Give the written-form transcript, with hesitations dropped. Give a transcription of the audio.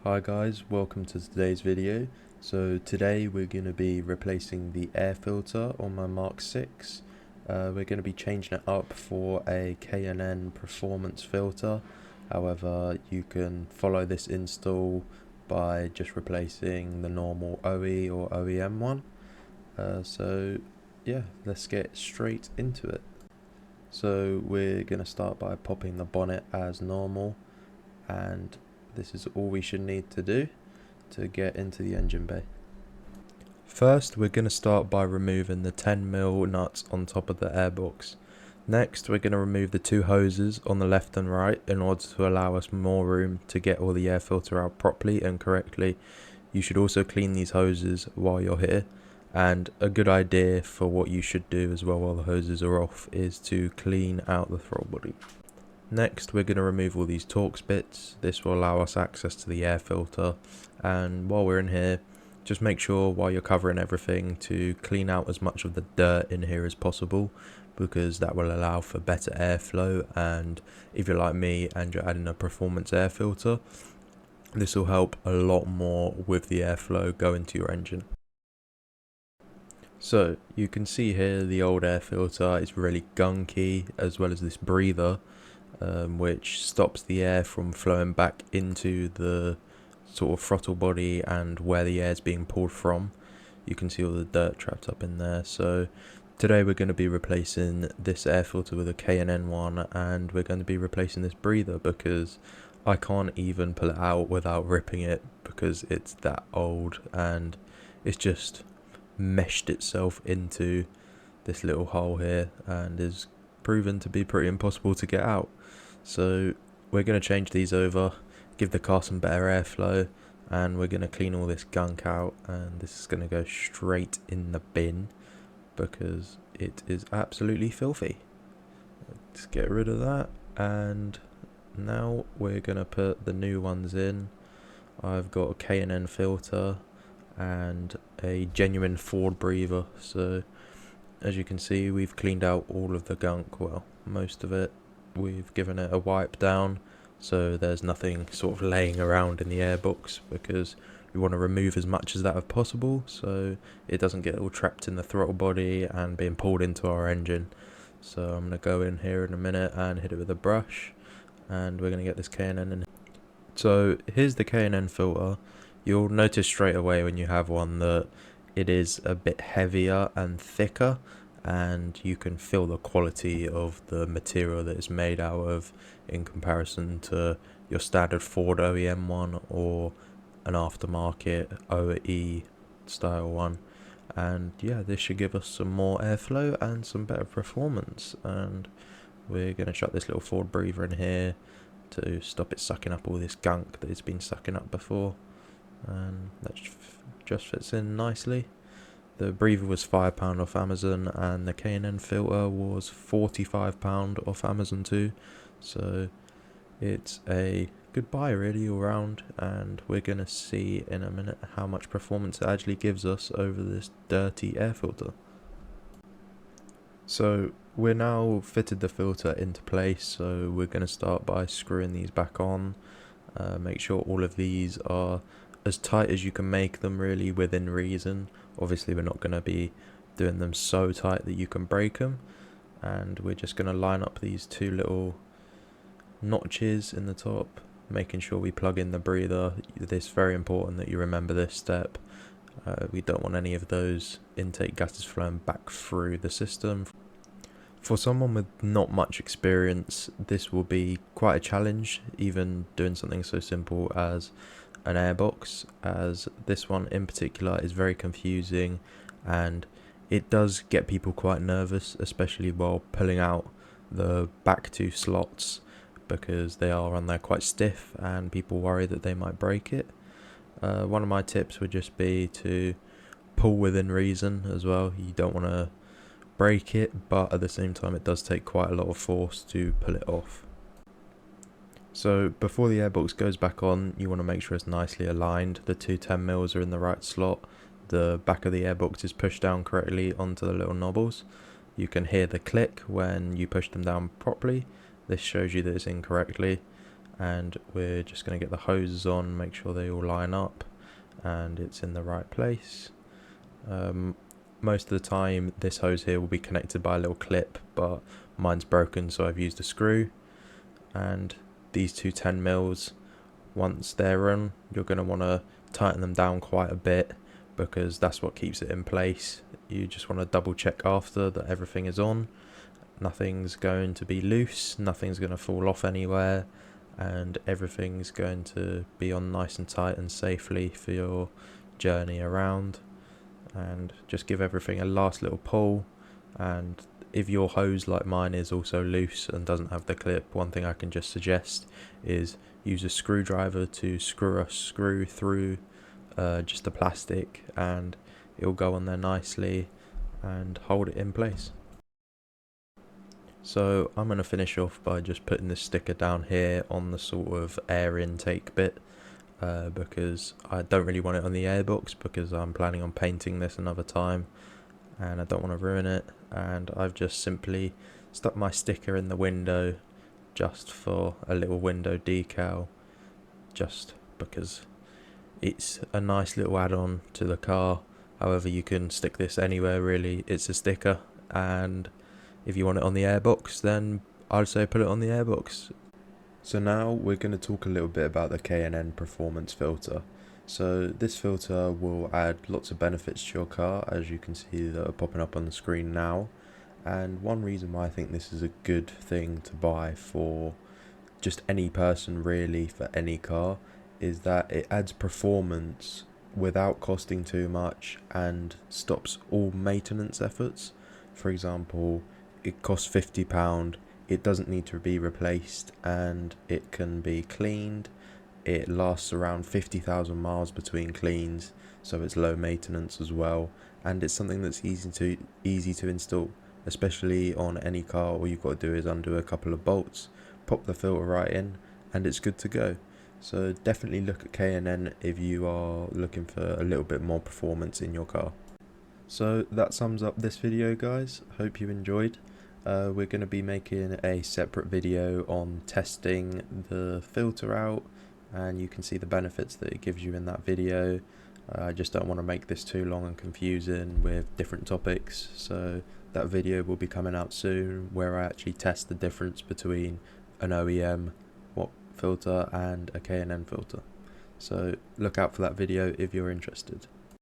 Hi guys, welcome to today's video. So today we're going to be replacing the air filter on my Mk6. We're going to be changing it up for a K&N performance filter. However, you can follow this install by just replacing the normal OE or OEM one. So yeah, let's get straight into it. So we're going to start by popping the bonnet as normal, and this is all we should need to do to get into the engine bay. First, we're going to start by removing the 10mm nuts on top of the airbox. Next, we're going to remove the two hoses on the left and right in order to allow us more room to get all the air filter out properly and correctly. You should also clean these hoses while you're here, and a good idea for what you should do as well while the hoses are off is to clean out the throttle body. Next, we're going to remove all these Torx bits. This will allow us access to the air filter, and while we're in here, just make sure while you're covering everything to clean out as much of the dirt in here as possible, because that will allow for better airflow. And if you're like me and you're adding a performance air filter, this will help a lot more with the airflow going to your engine. So you can see here the old air filter is really gunky, as well as this breather, which stops the air from flowing back into the sort of throttle body and where the air is being pulled from. You can see all the dirt trapped up in there. So today we're going to be replacing this air filter with a K&N one, and we're going to be replacing this breather because I can't even pull it out without ripping it, because it's that old and it's just meshed itself into this little hole here and is proven to be pretty impossible to get out. So we're going to change these over, give the car some better airflow, and we're going to clean all this gunk out, and this is going to go straight in the bin because it is absolutely filthy. Let's get rid of that, and now we're going to put the new ones in. I've got a K&N filter and a genuine Ford breather. So as you can see, we've cleaned out all of the gunk, well, most of it. We've given it a wipe down, so there's nothing sort of laying around in the airbox, because we want to remove as much as that as possible so it doesn't get all trapped in the throttle body and being pulled into our engine. So I'm going to go in here in a minute and hit it with a brush, and we're going to get this K&N in. So here's the K&N filter. You'll notice straight away when you have one that it is a bit heavier and thicker, and you can feel the quality of the material that it's made out of in comparison to your standard Ford OEM one or an aftermarket OE style one. And yeah, this should give us some more airflow and some better performance. And we're going to shut this little Ford breather in here to stop it sucking up all this gunk that it's been sucking up before, and that just fits in nicely. The breather was £5 off Amazon, and the K&N filter was £45 off Amazon too, so it's a good buy really all round, and we're going to see in a minute how much performance it actually gives us over this dirty air filter. So we're now fitted the filter into place, so we're going to start by screwing these back on. Make sure all of these are as tight as you can make them, really within reason. Obviously we're not going to be doing them so tight that you can break them, and we're just going to line up these two little notches in the top, making sure we plug in the breather. It's very important that you remember this step. We don't want any of those intake gases flowing back through the system. For someone with not much experience, this will be quite a challenge, even doing something so simple as an airbox, as this one in particular is very confusing, and it does get people quite nervous, especially while pulling out the back two slots, because they are on there quite stiff and people worry that they might break it. One of my tips would just be to pull within reason as well. You don't want to break it, but at the same time it does take quite a lot of force to pull it off. So before the airbox goes back on, you want to make sure it's nicely aligned. The two 10mm are in the right slot. The back of the airbox is pushed down correctly onto the little knobbles. You can hear the click when you push them down properly. This shows you that it's in correctly. and we're just going to get the hoses on, make sure they all line up and it's in the right place. Most of the time this hose here will be connected by a little clip, but mine's broken, so I've used a screw. And these two 10 mils, once they're on, you're going to want to tighten them down quite a bit, because that's what keeps it in place. You just want to double check after that everything is on, nothing's going to be loose, nothing's going to fall off anywhere, and everything's going to be on nice and tight and safely for your journey around. And just give everything a last little pull. And if your hose, like mine, is also loose and doesn't have the clip, one thing I can just suggest is use a screwdriver to screw a screw through just the plastic, and it'll go on there nicely and hold it in place. So I'm going to finish off by just putting this sticker down here on the sort of air intake bit, because I don't really want it on the airbox, because I'm planning on painting this another time and I don't want to ruin it. And I've just simply stuck my sticker in the window just for a little window decal, just because it's a nice little add-on to the car. However, you can stick this anywhere really, it's a sticker, and if you want it on the airbox, then I'd say put it on the airbox. So now we're going to talk a little bit about the K&N performance filter. So this filter will add lots of benefits to your car, as you can see that are popping up on the screen now. And one reason why I think this is a good thing to buy for just any person really, for any car, is that it adds performance without costing too much and stops all maintenance efforts. For example, it costs £50, it doesn't need to be replaced, and it can be cleaned. It lasts around 50,000 miles between cleans, so it's low maintenance as well, and it's something that's easy to install, especially on any car. All you've got to do is undo a couple of bolts, pop the filter right in, and it's good to go. So definitely look at K&N if you are looking for a little bit more performance in your car. So that sums up this video, guys. Hope you enjoyed. We're going to be making a separate video on testing the filter out, and you can see the benefits that it gives you in that video. I just don't want to make this too long and confusing with different topics, so that video will be coming out soon, where I actually test the difference between an OEM filter and a K&N filter. So look out for that video if you're interested.